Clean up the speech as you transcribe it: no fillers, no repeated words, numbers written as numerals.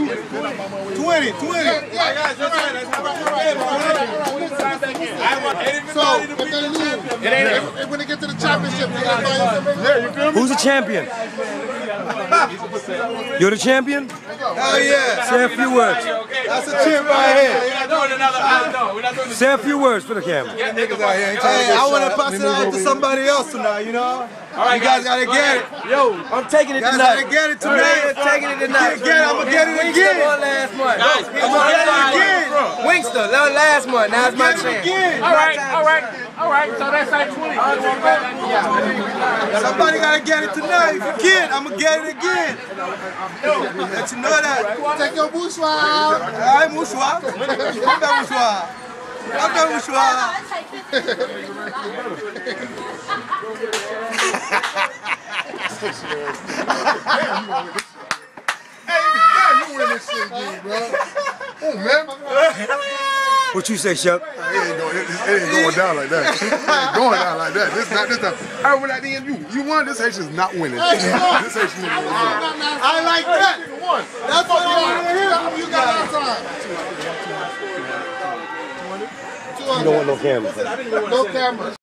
20. So, if they lose, when they get to the championship, Who's the champion? You're the champion? Hell yeah. Say a few words. That's a chip right here. Say a few words for the camera. Hey, I want to pass it on to somebody else tonight, you know? All right, you guys got to get it. Yo, I'm taking it You guys tonight. got to get it tonight. I'm taking it tonight. I'm going to get it again. Last month. I'm going to get it again. Wingster, last month. Now it's my chance. Again. All right. So that's like 20. Somebody got to get it tonight. If you can't, I'm going to get it again. Let you know that. take your bourgeois. Aye, mouchoir. Come back, mouchoir. Come back, mouchoir. Hey, you win this shit again, bro. Oh, man. What you say, Chuck? It ain't going down like that. It ain't going down like that. This not. I win at the end. You won. This Haitian's not winning. This Haitian is winning. I like that. That's what I want to hear. You got last time. You don't want no camera. No camera.